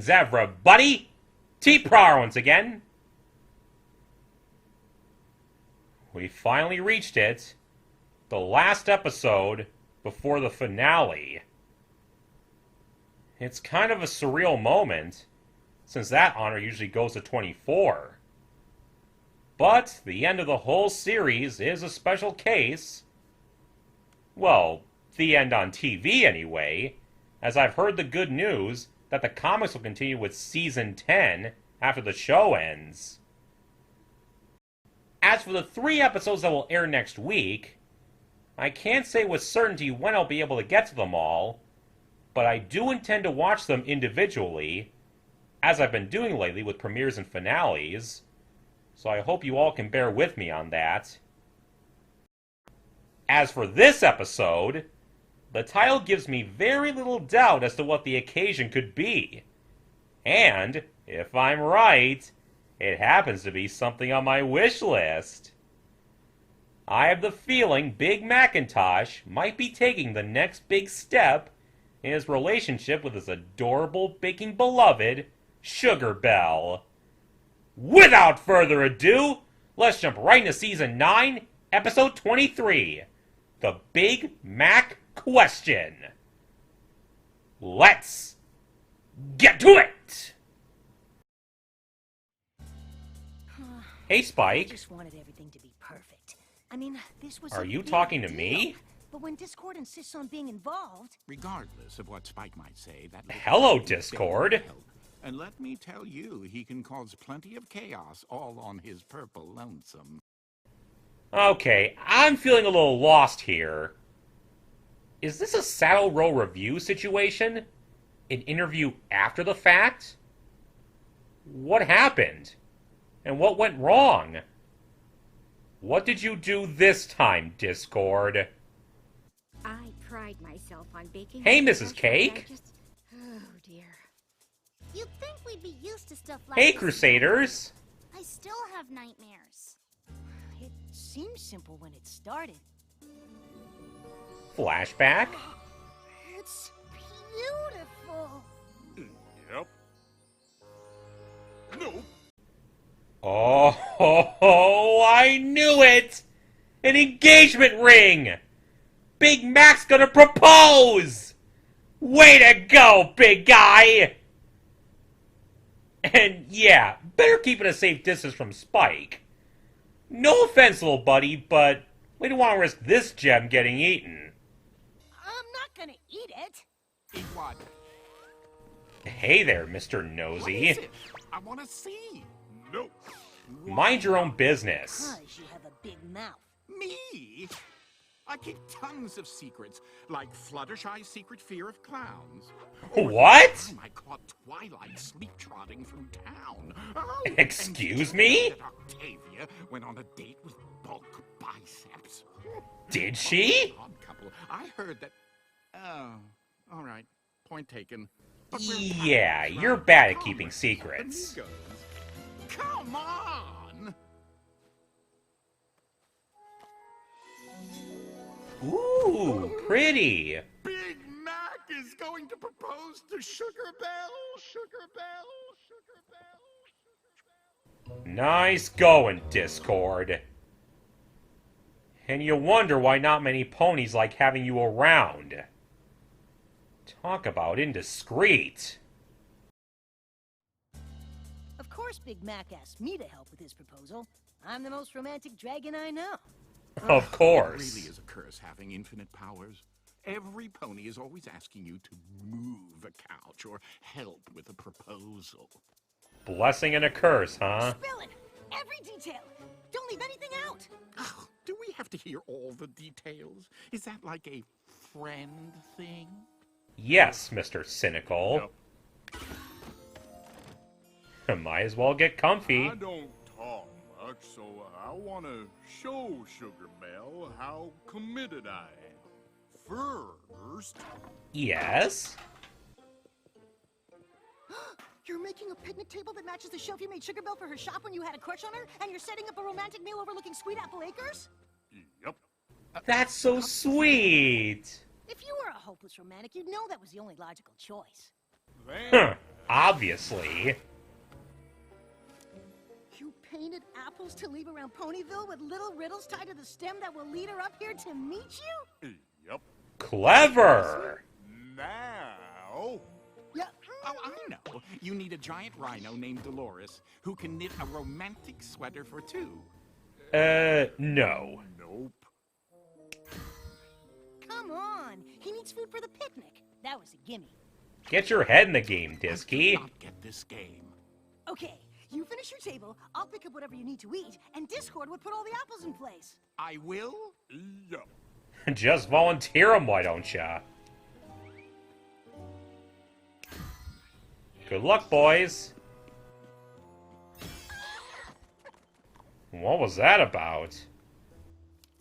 Greetings, everybody! T-Prar once again. We finally reached it. The last episode before the finale. It's kind of a surreal moment, since that honor usually goes to 24. But the end of the whole series is a special case. Well, the end on TV anyway, as I've heard the good news that the comics will continue with Season 10 after the show ends. As for the 3 episodes that will air next week, I can't say with certainty when I'll be able to get to them all, but I do intend to watch them individually, as I've been doing lately with premieres and finales, so I hope you all can bear with me on that. As for this episode, the title gives me very little doubt as to what the occasion could be. And, if I'm right, it happens to be something on my wish list. I have the feeling Big Macintosh might be taking the next big step in his relationship with his adorable baking beloved, Sugar Belle. Without further ado, let's jump right into Season 9, Episode 23, The Big Mac Question. Let's get to it! Hey, Spike. I just wanted everything to be perfect. I mean, this was Are a you big talking to deal. me? But when Discord insists on being involved... Regardless of what Spike might say, that... Hello, Discord. And let me tell you, he can cause plenty of chaos all on his purple lonesome. Okay, I'm feeling a little lost here. Is this a Saddle Row review situation? An interview after the fact? What happened? And what went wrong? What did you do this time, Discord? I pride myself on baking. Hey, Mrs. Cake. Oh, dear. You'd think we'd be used to stuff like Hey, this. Crusaders. I still have nightmares. It seemed simple when it started. Flashback. It's beautiful. Yep. No. Oh, I knew it! An engagement ring! Big Mac's gonna propose! Way to go, big guy! And yeah, better keep it a safe distance from Spike. No offense, little buddy, but we don't want to risk this gem getting eaten. I'm not gonna eat it. Eat what? Hey there, Mr. What Nosy. is it? I want to see. No. Mind your own business. Because you have a big mouth. Me? I keep tons of secrets, like Fluttershy's secret fear of clowns. What? I caught Twilight sleep-trotting through town. Oh, Excuse and me? that Octavia went on a date with bulk biceps. Did she? Odd couple. I heard that... Oh, all right. Point taken. But we're Yeah, pals, you're right? bad at Come keeping with secrets. amigos. Come on! Ooh, pretty. Big Mac is going to propose to Sugar Belle. Sugar Belle. Sugar Belle. Nice going, Discord. And you wonder why not many ponies like having you around. Talk about indiscreet. Of course Big Mac asked me to help with his proposal. I'm the most romantic dragon I know. Of It course. really is a curse having infinite powers. Every pony is always asking you to move a couch or help with a proposal. Blessing and a curse, huh? Spill it! Every detail! Don't leave anything out! Oh, do we have to hear all the details? Is that like a friend thing? Yes, Mr. Cynical. Might as well get comfy. I don't talk much, so I want to show Sugar Belle how committed I am. First, Yes? You're making a picnic table that matches the shelf you made Sugar Belle for her shop when you had a crush on her? And you're setting up a romantic meal overlooking Sweet Apple Acres? yep. That's so sweet. If you were a hopeless romantic, you'd know that was the only logical choice. Then, Huh. Obviously. You painted apples to leave around Ponyville with little riddles tied to the stem that will lead her up here to meet you? Yep. Clever! Now... Yeah. Oh, I know. You need a giant rhino named Dolores who can knit a romantic sweater for two. No. Nope. Come on. He needs food for the picnic. That was a gimme. Get your head in the game, I Disky. cannot get this game. Okay, you finish your table, I'll pick up whatever you need to eat, and Discord would put all the apples in place. I will? Yep. Just volunteer 'em, why don't ya? Good luck, boys. What was that about?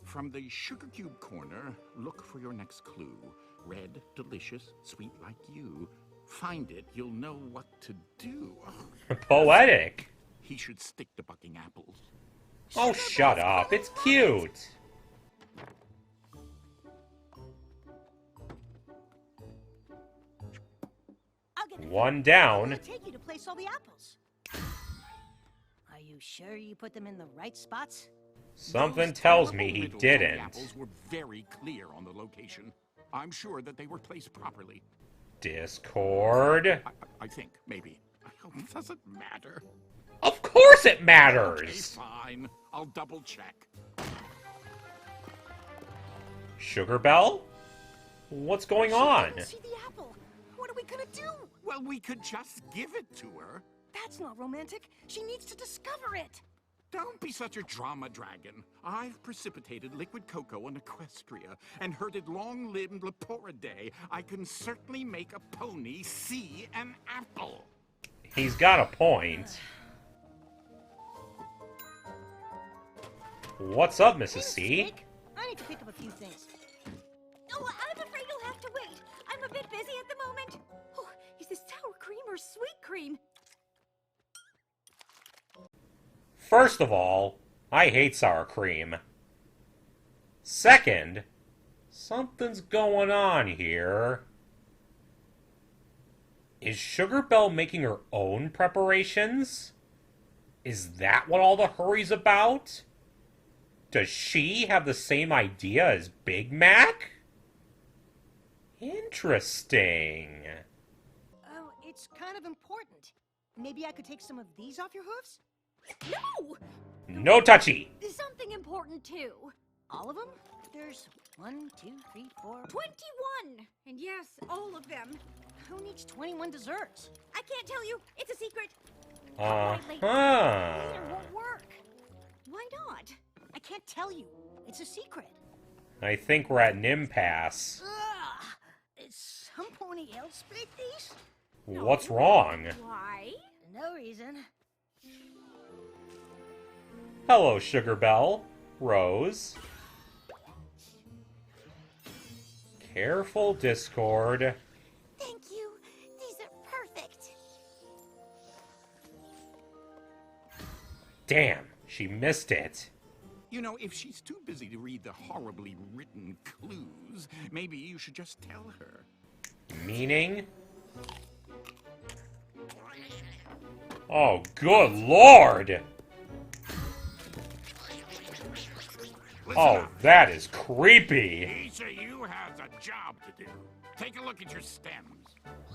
From the sugar cube corner, look for your next clue. Red, delicious, sweet like you. Find it, you'll know what to do. Poetic. He should stick to bucking apples. Oh, shut up. It's cute. I'll get the One food. down. It'll take you to place all the apples. Are you sure you put them in the right spots? Something Those tells terrible me he riddles on the didn't. apples were very clear on the location. I'm sure that they were placed properly. Discord. I think, maybe. Does it matter? Of course it Okay, matters! fine. I'll double check. Sugar Belle? What's going She on? didn't see the apple. What are we gonna do? Well, we could just give it to her. That's not romantic. She needs to discover it. Don't be such a drama dragon. I've precipitated liquid cocoa on Equestria and herded long-limbed Leporidae. I can certainly make a pony see an apple. He's got a point. What's up, Mrs. C? Snake, I need to pick up a few things. Oh, I'm afraid you'll have to wait. I'm a bit busy at the moment. Oh, is this sour cream or sweet cream? First of all, I hate sour cream. Second, something's going on here. Is Sugar Belle making her own preparations? Is that what all the hurry's about? Does she have the same idea as Big Mac? Interesting. Oh, it's kind of important. Maybe I could take some of these off your hoofs? No! No touchy! Something important too. All of them? There's 1, 2, 3, 4. 21! And yes, all of them. Who needs 21 desserts? I can't tell you. It's a secret. Uh-huh. Later won't work. Why not? I can't tell you. It's a secret. I think we're at an impasse. Ugh. Is some pony else bake these? What's wrong? Why? No reason. Hello, Sugar Belle. Rose. Careful, Discord. Thank you. These are perfect. Damn, she missed it. You know, if she's too busy to read the horribly written clues, maybe you should just tell her. Meaning? Oh, good lord! Listen Oh, up. that is creepy. Each of you has a job to do. Take a look at your stems.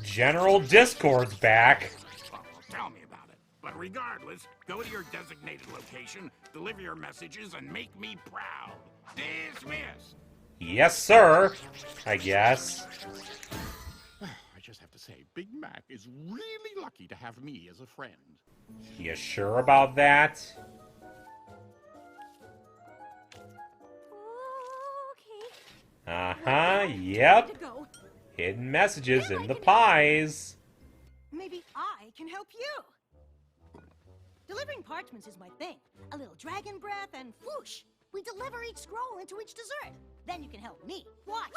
General Discord's back. Well, tell me about it. But regardless, go to your designated location, deliver your messages, and make me proud. Dismissed. Yes, sir. I guess. I just have to say, Big Mac is really lucky to have me as a friend. You sure about that? Okay. Uh-huh, yep. To go. Hidden messages in the pies. Maybe I can help you. Delivering parchments is my thing. A little dragon breath and whoosh. We deliver each scroll into each dessert. Then you can help me. Watch.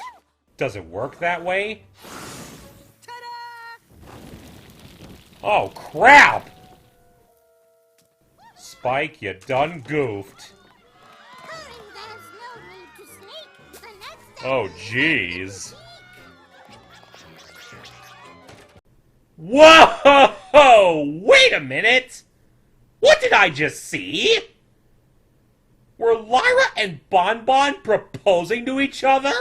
Does it work that way? Ta-da! Oh, crap! Spike, you done goofed. Hurry, there's no need to sneak. The next Oh, step is jeez. Whoa! Wait a minute! What did I just see? Were Lyra and Bon Bon proposing to each other?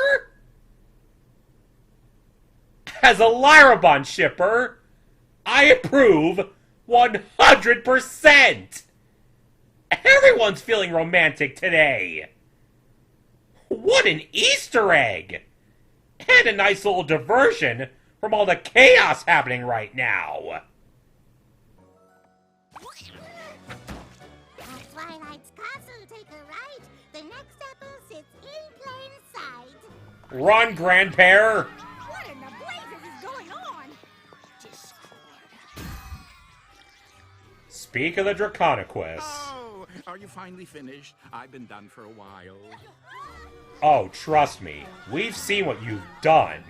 As a Lyrabon shipper, I approve 100%! Everyone's feeling romantic today! What an Easter egg! And a nice little diversion from all the chaos happening right now! At Twilight's castle, take a right. The next apple sits in plain sight. Run, Grandpere! What in the blazes is going on? Speak of the Draconiquus. Oh, are you finally finished? I've been done for a while. Oh, trust me, we've seen what you've done.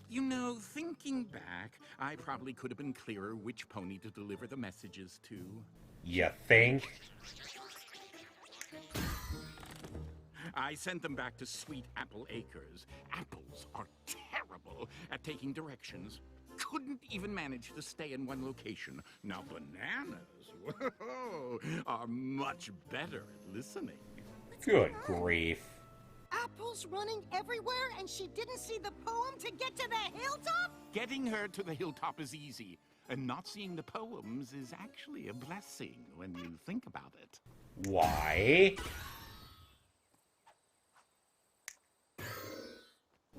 You know, thinking back, I probably could have been clearer which pony to deliver the messages to. You think? I sent them back to Sweet Apple Acres. Apples are terrible at taking directions. Couldn't even manage to stay in one location. Now bananas, whoa, are much better at listening. Good grief. Apples running everywhere and she didn't see the poem to get to the hilltop? Getting her to the hilltop is easy, and not seeing the poems is actually a blessing when you think about it. Why?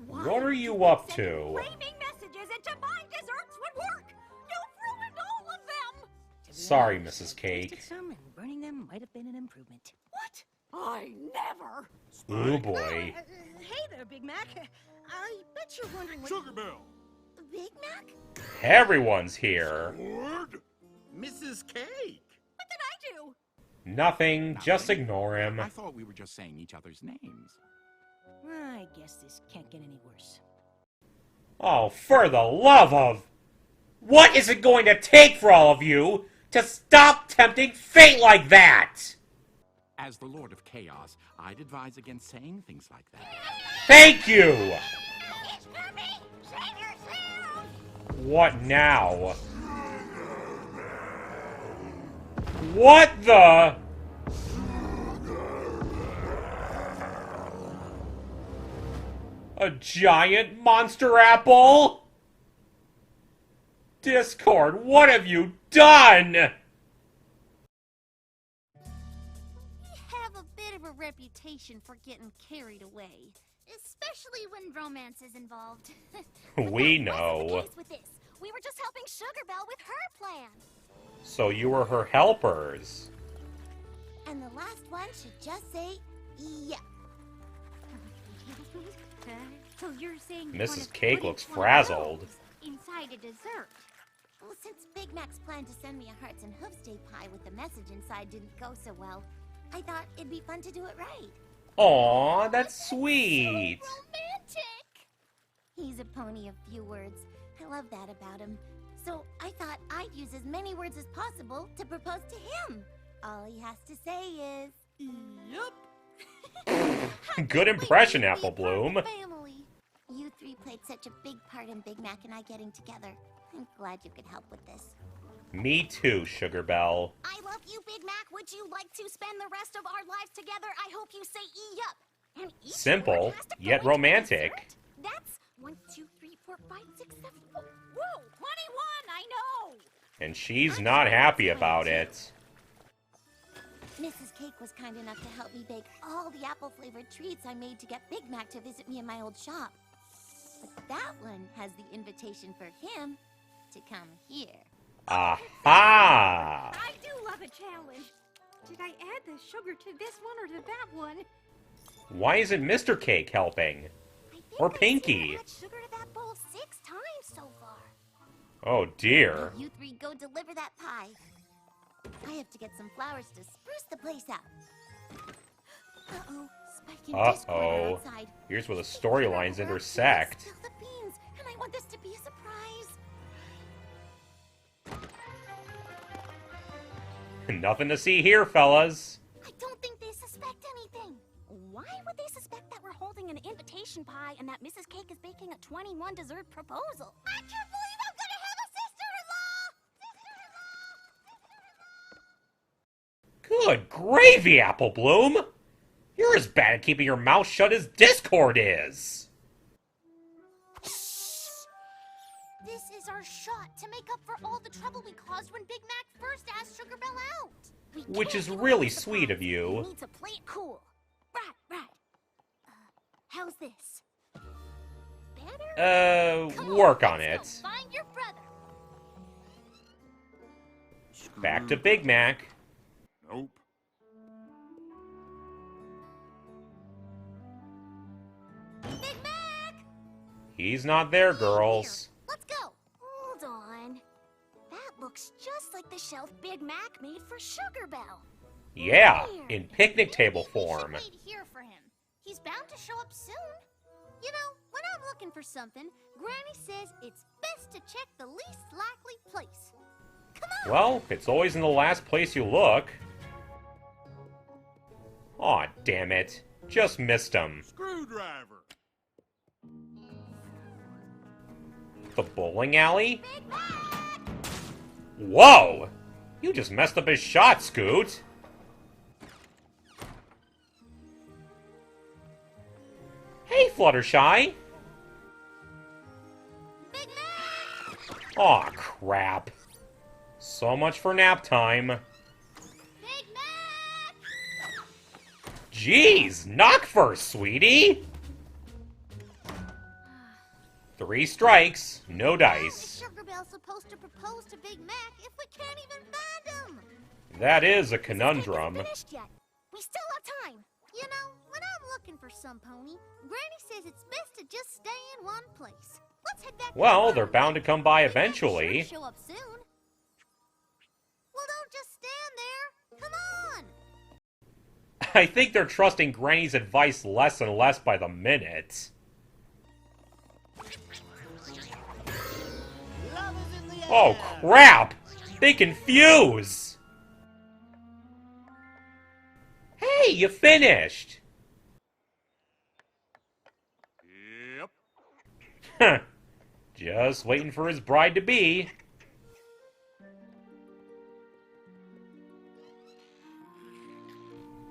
What are you up to? Flaming messages and to find desserts would work. You've ruined all of them. Sorry, Mrs. Cake. Tasted some and burning them might have been an improvement. What? I never. Ooh boy. Hey there, Big Mac. I bet you're wondering what... Sugar Belle. Big Mac? Everyone's here. Word? Mrs. Cake! What did I do? Nothing, just ignore him. I thought we were just saying each other's names. I guess this can't get any worse. Oh, for the love of... What is it going to take for all of you to stop tempting fate like that? As the Lord of Chaos, I'd advise against saying things like that. Thank you! It's coming! Save yourself! What now? What the... A giant monster apple? Discord, what have you done? We have a bit of a reputation for getting carried away. Especially when romance is involved. We But that wasn't the know. case with this. We were just helping Sugar Belle with her plan. So you were her helpers. And the last one should just say, yep. So you're saying you Mrs. wanna Cake put looks each one of frazzled. those inside a dessert? Well, since Big Mac's plan to send me a Hearts and Hooves Day pie with the message inside didn't go so well, I thought it'd be fun to do it right. Aw, that's sweet. So romantic! He's a pony of few words. I love that about him. So I thought I'd use as many words as possible to propose to him. All he has to say is, "Yup." Good impression, Apple Bloom. Family. You three played such a big part in Big Mac and I getting together. I'm glad you could help with this. Me too, Sugar Belle. I love you, Big Mac. Would you like to spend the rest of our lives together? I hope you say yup. And each Simple, word has to go yet into romantic. dessert. That's 1, 2, 3, 4, 5, 6, 7. Whoa, 21, I know! And she's not happy about it. Mrs. Cake was kind enough to help me bake all the apple-flavored treats I made to get Big Mac to visit me in my old shop. But that one has the invitation for him to come here. Aha! I do love a challenge. Did I add the sugar to this one or to that one? Why isn't Mr. Cake helping? I think Or I've seen Pinky. her add sugar to that bowl 6 times so far. Oh dear. You three go deliver that pie. I have to get some flowers to spruce the place up. Uh-oh, Spike and Discord are outside. Here's where the storylines intersect. Spill the beans, and I want this to be a surprise. Nothing to see here, fellas. I don't think they suspect anything. Why would they suspect that we're holding baking an invitation pie and that Mrs. Cake is baking a 21 dessert proposal. I can't believe I'm gonna have a sister-in-law! Good gravy, Apple Bloom! You're as bad at keeping your mouth shut as Discord is! This is our shot to make up for all the trouble we caused when Big Mac first asked Sugar Belle out. Which is really sweet of We you. need to play it cool. Right. How's this? Better? Come Work on let's it. go find your brother. Back to Big Mac. Nope. Big Mac! He's not there, girls. Let's go. Hold on. That looks just like the shelf Big Mac made for Sugar Belle. Yeah, in picnic table form. We should wait here for him. He's bound to show up soon. You know, when I'm looking for something, Granny says it's best to check the least likely place. Come on. Well, it's always in the last place you look. Aw, damn it. Just missed him. Screwdriver. The bowling alley? Whoa! You just messed up his shot, Scoot. Hey, Fluttershy. Big Mac! Aw, crap. So much for nap time. Big Mac! Jeez, knock first, sweetie. 3 strikes, no How is dice. Sugar Belle supposed to propose to Big Mac if we can't even find him? That is a Cake conundrum. isn't finished yet. We still have time. You know, when I'm looking for some pony, Granny says it's best to just stay in one place. Let's head back. Well, to the they're barn. bound to come by Big Mac will eventually. sure show up soon. Well, don't just stand there. Come on. I think they're trusting Granny's advice less and less by the minute. Oh, crap! They confuse! Hey, you finished! Yep. Huh. Just waiting for his bride-to-be.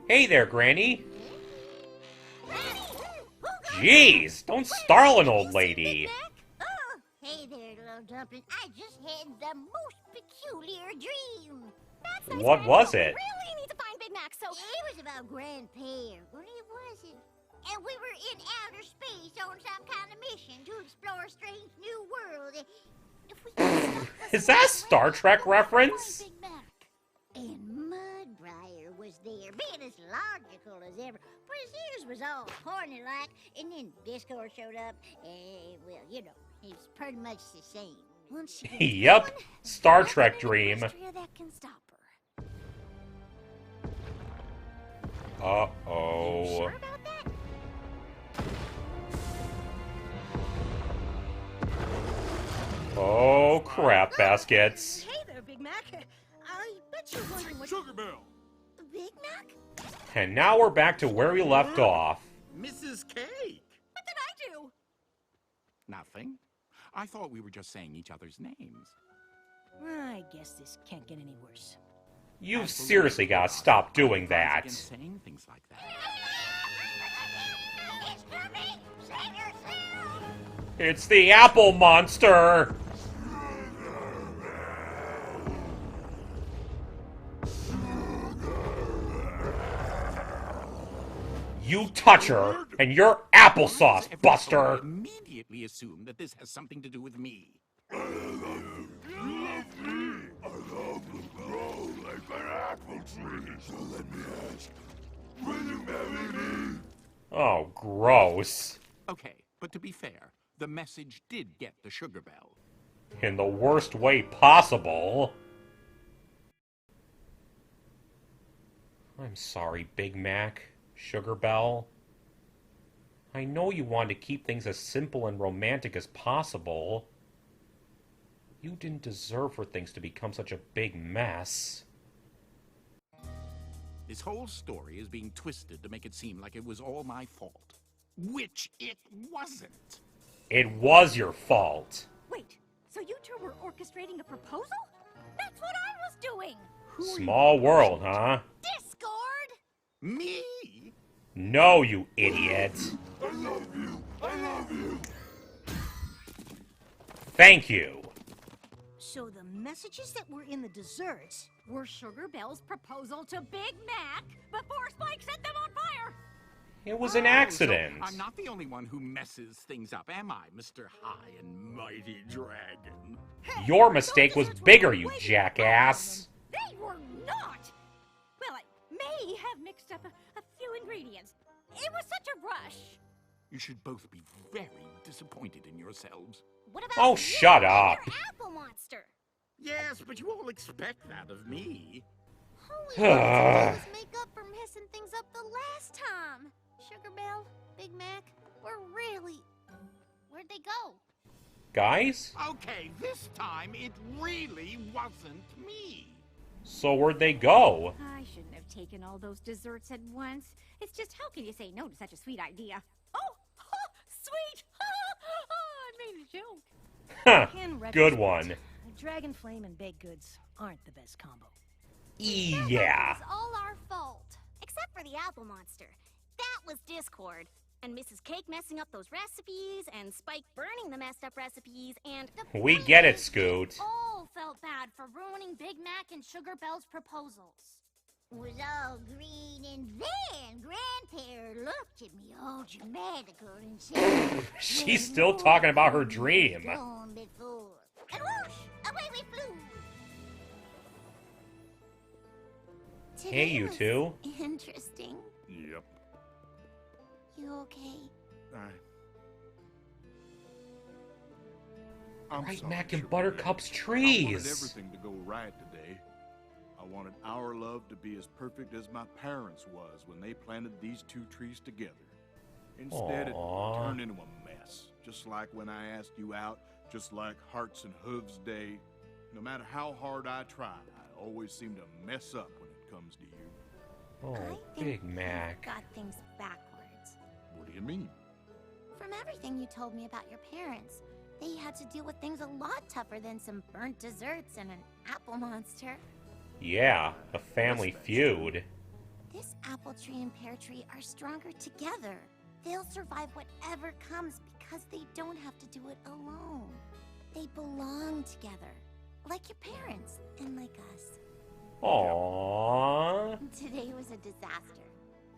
Hey there, Granny. Jeez, don't startle an old lady. Oh, hey there, little dumpling. I just had the most peculiar dream. That's nice, What Granny, was but it? We really need to find Big Mac, so... It was about grandpa, or it wasn't. And we were in outer space on some kind of mission to explore a strange new world. If we could stop Is that a Star Trek reference? Big Mac. And Mudbriar was there, being as logical as ever. But his ears was all horny like, and then Discord showed up, and, well, you know, it was pretty much the same. Once she gets Yep, going, Star nothing Trek in dream. Equestria that can stop her. Uh-oh. Sure about that? Oh, crap baskets. Hey there, Big Mac. I bet you're wondering what... Sugar Belle. Big Mac? And now we're back to where we left off. Mrs. Cake. What did I do? Nothing. I thought we were just saying each other's names. I guess this can't get any worse. You've seriously got to stop doing that. Against saying things like that. It's coming! Save yourself! It's the apple monster! You touch her, and you're applesauce, Why does everyone Buster! immediately assume that this has something to do with me. Oh, gross. Okay, but to be fair, the message did get the Sugar Belle. In the worst way possible. I'm sorry, Big Mac, Sugar Belle. I know you want to keep things as simple and romantic as possible. You didn't deserve for things to become such a big mess. This whole story is being twisted to make it seem like it was all my fault. which it wasn't. It was your fault. Wait, so you two were orchestrating a proposal? That's what I was doing! Small world, huh? Discord! Me? No, you idiot. I love you. I love you. Thank you. So the messages that were in the desserts. Were Sugar Belle's proposal to Big Mac before Spike set them on fire! It was an Oh, accident. so I'm not the only one who messes things up, am I, Mr. High and Mighty Dragon? Your mistake was bigger, you jackass. They were not! Well, I may have mixed up a few ingredients. It was such a rush. You should both be very disappointed in yourselves. What about Oh, you shut and up. your apple monster? Yes, but you all expect that of me. All we wanted to do was make up for messing things up the last time. Sugar Belle, Big Mac, where'd they go? Guys? Okay, this time it really wasn't me. So where'd they go? I shouldn't have taken all those desserts at once. It's just, how can you say no to such a sweet idea? Oh, sweet! I made a joke. Huh, In good retrospect, one. Dragon Flame and baked goods aren't the best combo. Yeah. It's all our fault. Except for the apple monster. That was Discord. And Mrs. Cake messing up those recipes, and Spike burning the messed up recipes, and... We get it, Scoot. all felt bad for ruining Big Mac and Sugar Belle's proposals. Was all green, and then Grandpa looked at me all dramatical and said... She's still talking about her dream. Gone before. And whoosh! Away we flew! Hey, you two. Interesting. Yep. You okay? I'm Right, sorry, Mac and Sugar Buttercup's Bear. I trees. wanted everything to go right today. I wanted our love to be as perfect as my parents was when they planted these two trees together. Instead, Aw. it turned into a mess. Just like when I asked you out, just like Hearts and Hooves Day. No matter how hard I try, I always seem to mess up when it comes to you. Oh, I Big think Mac. you got things backwards. What do you mean? From everything you told me about your parents, they had to deal with things a lot tougher than some burnt desserts and an apple monster. Yeah, a family feud. This apple tree and pear tree are stronger together. They'll survive whatever comes because they don't have to do it alone. They belong together, like your parents and like us. Aww. Today was a disaster,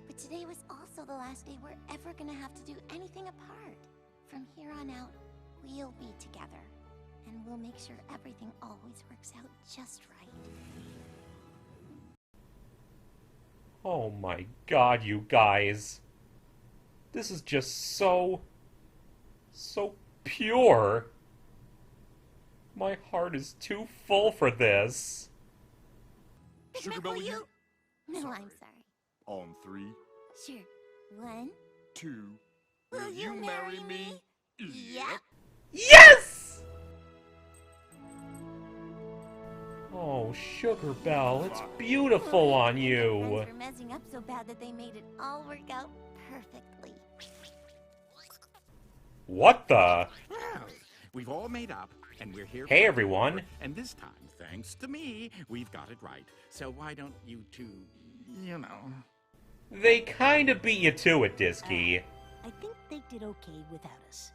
but today was also the last day we're ever gonna have to do anything apart. From here on out, we'll be together, and we'll make sure everything always works out just right. Oh my god, you guys. This is just so pure. My heart is too full for this. Big Sugar Mac, Belle, will you- you? No, Sorry. I'm sorry. On 3, Sure. 1. 2. Will you marry me? Yep. Yes! Oh, Sugar Belle, it's beautiful on you. Friends were messing up so bad that they made it all work out perfectly. What the? Well, we've all made up, and we're here. Hey, for everyone. And this time, thanks to me, we've got it right. So why don't you two, you know... They kinda beat you to it, Disky. I think they did okay without us.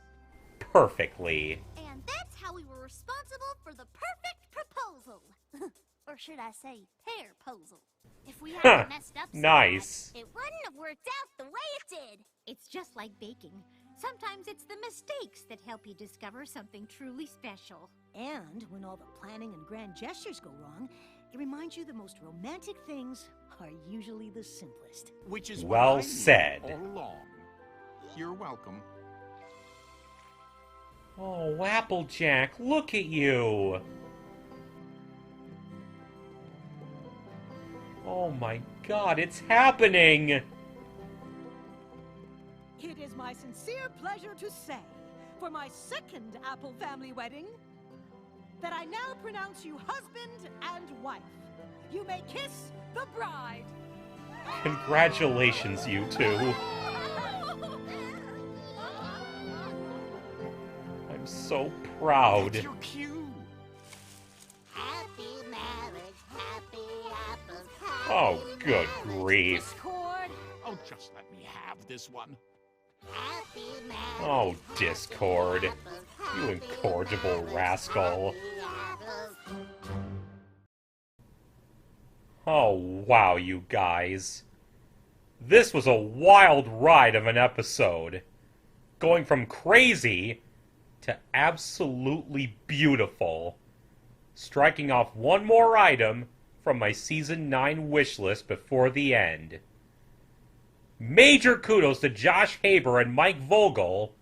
Perfectly. And that's how we were responsible for the perfect proposal. Or should I say, pear-posal. If we Huh, hadn't messed up so nice. bad, it wouldn't have worked out the way it did. It's just like baking. Sometimes it's the mistakes that help you discover something truly special. And when all the planning and grand gestures go wrong, it reminds you the most romantic things are usually the simplest. Which is Well what I knew said. all along. You're welcome. Oh, Applejack, look at you. Oh my god, it's happening! It is my sincere pleasure to say, for my second Apple family wedding, that I now pronounce you husband and wife. You may kiss the bride. Congratulations, you two. so proud. That's your cue. Happy marriage, happy apples, Oh, good grief. Discord. Oh, just let me have this one. happy marriage. Oh, Discord. You incorrigible rascal. Oh, wow, you guys. This was a wild ride of an episode. Going from crazy to absolutely beautiful. Striking off one more item from my Season 9 wish list before the end. Major kudos to Josh Haber and Mike Vogel,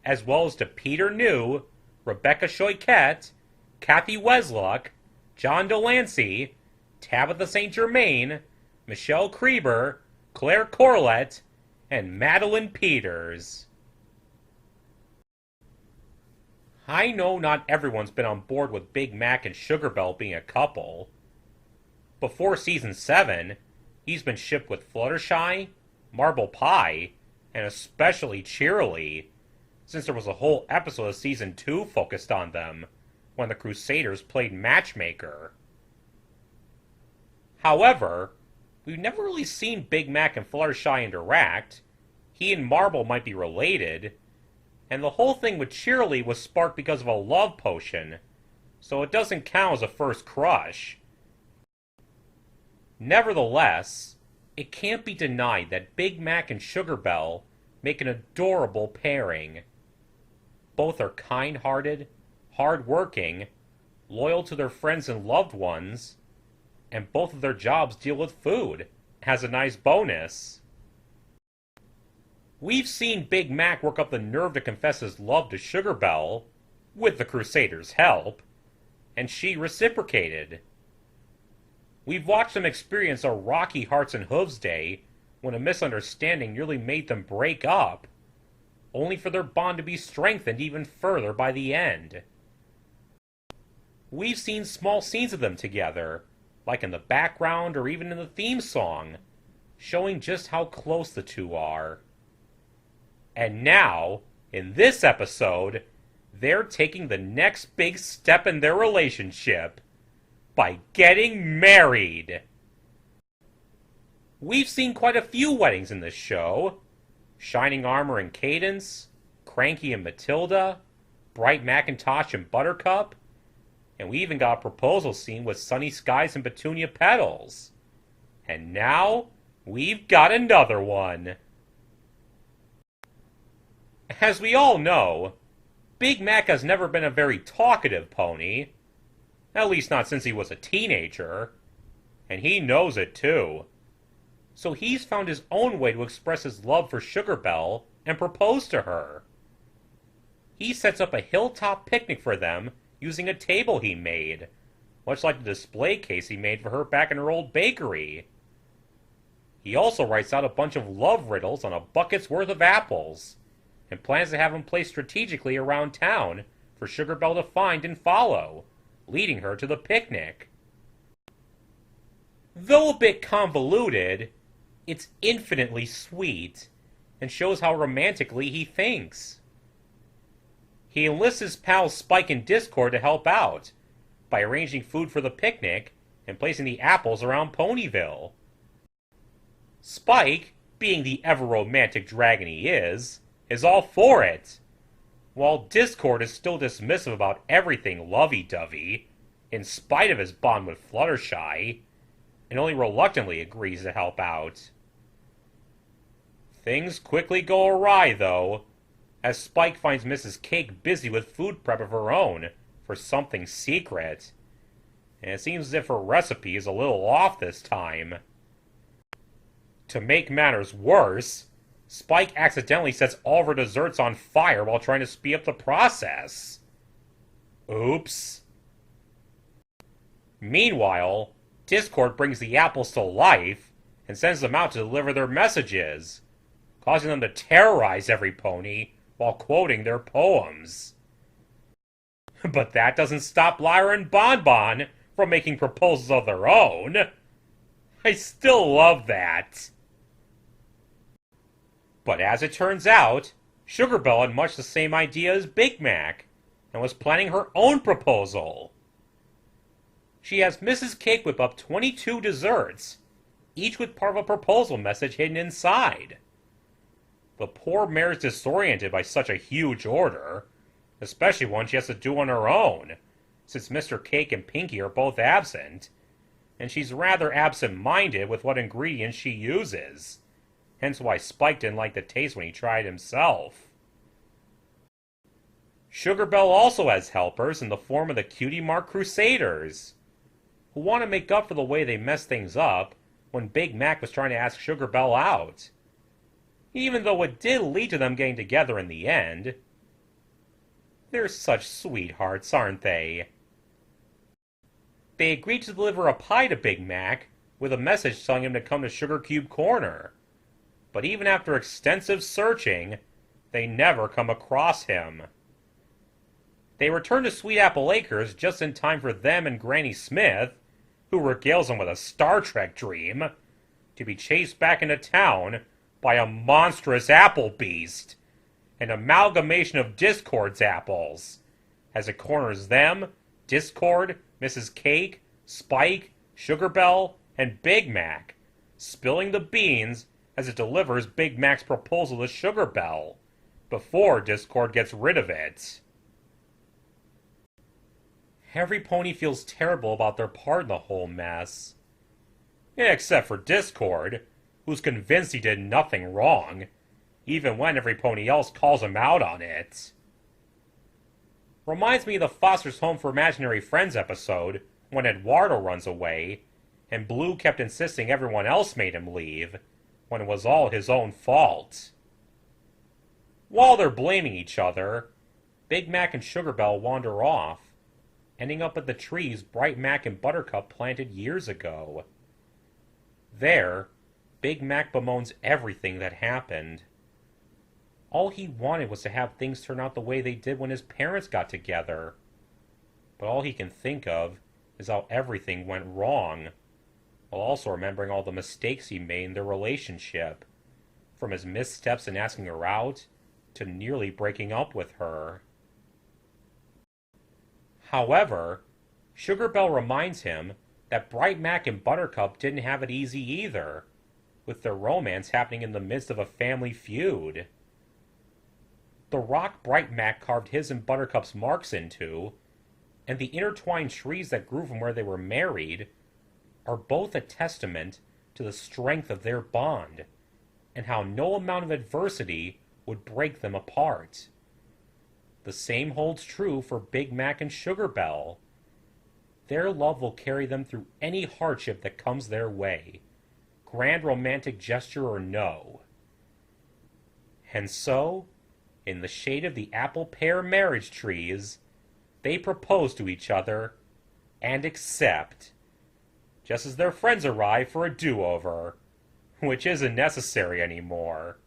as well as to Peter New, Rebecca Choiquette, Kathy Weslock, John Delancey, Tabitha St. Germain, Michelle Krieber, Claire Corlett, and Madeline Peters. I know not everyone's been on board with Big Mac and Sugar Belle being a couple. Before Season 7, he's been shipped with Fluttershy, Marble Pie, and especially Cheerilee, since there was a whole episode of Season 2 focused on them, when the Crusaders played matchmaker. However, we've never really seen Big Mac and Fluttershy interact. He and Marble might be related, and the whole thing with Cheerilee was sparked because of a love potion, so it doesn't count as a first crush. Nevertheless, it can't be denied that Big Mac and Sugar Belle make an adorable pairing. Both are kind-hearted, hard-working, loyal to their friends and loved ones, and both of their jobs deal with food, as a nice bonus. We've seen Big Mac work up the nerve to confess his love to Sugar Belle, with the Crusaders' help, and she reciprocated. We've watched them experience a rocky Hearts and Hooves day when a misunderstanding nearly made them break up, only for their bond to be strengthened even further by the end. We've seen small scenes of them together, like in the background or even in the theme song, showing just how close the two are. And now, in this episode, they're taking the next big step in their relationship by getting married. We've seen quite a few weddings in this show. Shining Armor and Cadence, Cranky and Matilda, Bright Macintosh and Buttercup, and we even got a proposal scene with Sunny Skies and Petunia Petals. And now, we've got another one. As we all know, Big Mac has never been a very talkative pony. At least not since he was a teenager. And he knows it too. So he's found his own way to express his love for Sugar Belle and propose to her. He sets up a hilltop picnic for them using a table he made, much like the display case he made for her back in her old bakery. He also writes out a bunch of love riddles on a bucket's worth of apples, and plans to have them placed strategically around town for Sugar Belle to find and follow, leading her to the picnic. Though a bit convoluted, it's infinitely sweet, and shows how romantically he thinks. He enlists his pals Spike and Discord to help out, by arranging food for the picnic and placing the apples around Ponyville. Spike, being the ever-romantic dragon he is all for it, while Discord is still dismissive about everything lovey-dovey, in spite of his bond with Fluttershy, and only reluctantly agrees to help out. Things quickly go awry, though, as Spike finds Mrs. Cake busy with food prep of her own for something secret, and it seems as if her recipe is a little off this time. To make matters worse, Spike accidentally sets all of her desserts on fire while trying to speed up the process. Oops. Meanwhile, Discord brings the apples to life and sends them out to deliver their messages, causing them to terrorize every pony while quoting their poems. But that doesn't stop Lyra and Bonbon from making proposals of their own. I still love that. But as it turns out, Sugar Belle had much the same idea as Big Mac, and was planning her own proposal. She has Mrs. Cake whip up 22 desserts, each with part of a proposal message hidden inside. The poor mare's disoriented by such a huge order, especially one she has to do on her own, since Mr. Cake and Pinky are both absent, and she's rather absent-minded with what ingredients she uses, hence why Spike didn't like the taste when he tried himself. Sugar Belle also has helpers in the form of the Cutie Mark Crusaders, who want to make up for the way they messed things up when Big Mac was trying to ask Sugar Belle out, even though it did lead to them getting together in the end. They're such sweethearts, aren't they? They agreed to deliver a pie to Big Mac with a message telling him to come to Sugar Cube Corner, but even after extensive searching, they never come across him. They return to Sweet Apple Acres just in time for them and Granny Smith, who regales them with a Star Trek dream, to be chased back into town by a monstrous apple beast, an amalgamation of Discord's apples, as it corners them, Discord, Mrs. Cake, Spike, Sugar Belle, and Big Mac, spilling the beans as it delivers Big Mac's proposal to Sugar Belle, before Discord gets rid of it. Every pony feels terrible about their part in the whole mess. Except for Discord, who's convinced he did nothing wrong, even when every pony else calls him out on it. Reminds me of the Foster's Home for Imaginary Friends episode, when Eduardo runs away, and Blue kept insisting everyone else made him leave, when it was all his own fault. While they're blaming each other, Big Mac and Sugar Belle wander off, ending up at the trees Bright Mac and Buttercup planted years ago. There, Big Mac bemoans everything that happened. All he wanted was to have things turn out the way they did when his parents got together. But all he can think of is how everything went wrong, while also remembering all the mistakes he made in their relationship, from his missteps in asking her out to nearly breaking up with her. However, Sugar Belle reminds him that Bright Mac and Buttercup didn't have it easy either, with their romance happening in the midst of a family feud. The rock Bright Mac carved his and Buttercup's marks into, and the intertwined trees that grew from where they were married, are both a testament to the strength of their bond, and how no amount of adversity would break them apart. The same holds true for Big Mac and Sugar Belle. Their love will carry them through any hardship that comes their way, grand romantic gesture or no. And so, in the shade of the apple-pear marriage trees, they propose to each other and accept, just as their friends arrive for a do-over, which isn't necessary anymore.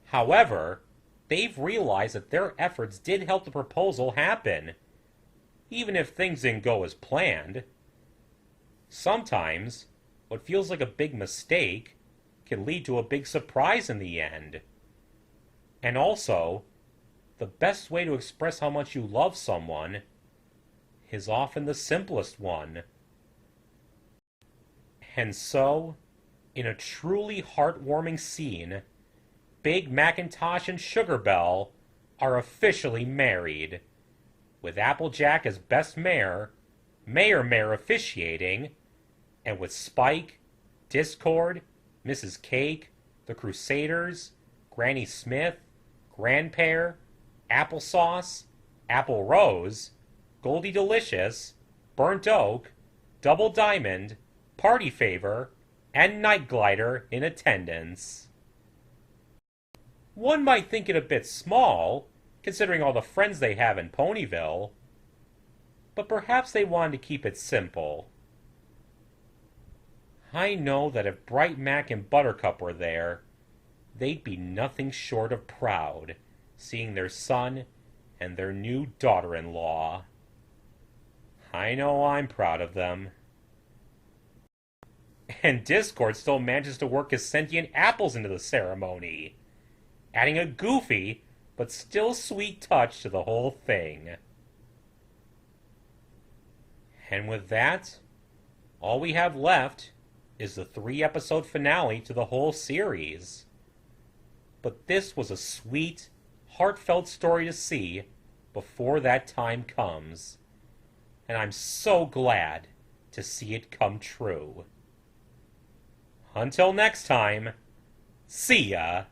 However, they've realized that their efforts did help the proposal happen, even if things didn't go as planned. Sometimes, what feels like a big mistake can lead to a big surprise in the end. And also, the best way to express how much you love someone is often the simplest one. And so, in a truly heartwarming scene, Big Macintosh and Sugar Belle are officially married, with Applejack as best mare, Mayor officiating, and with Spike, Discord, Mrs. Cake, the Crusaders, Granny Smith, Grandpere, Applesauce, Apple Rose, Goldie Delicious, Burnt Oak, Double Diamond, Party Favor, and Night Glider in attendance. One might think it a bit small, considering all the friends they have in Ponyville, but perhaps they wanted to keep it simple. I know that if Bright Mac and Buttercup were there, they'd be nothing short of proud, seeing their son and their new daughter-in-law. I know I'm proud of them. And Discord still manages to work his sentient apples into the ceremony, adding a Goofy but still sweet touch to the whole thing. And with that, all we have left is the 3-episode finale to the whole series. But this was a sweet, heartfelt story to see before that time comes. And I'm so glad to see it come true. Until next time, see ya!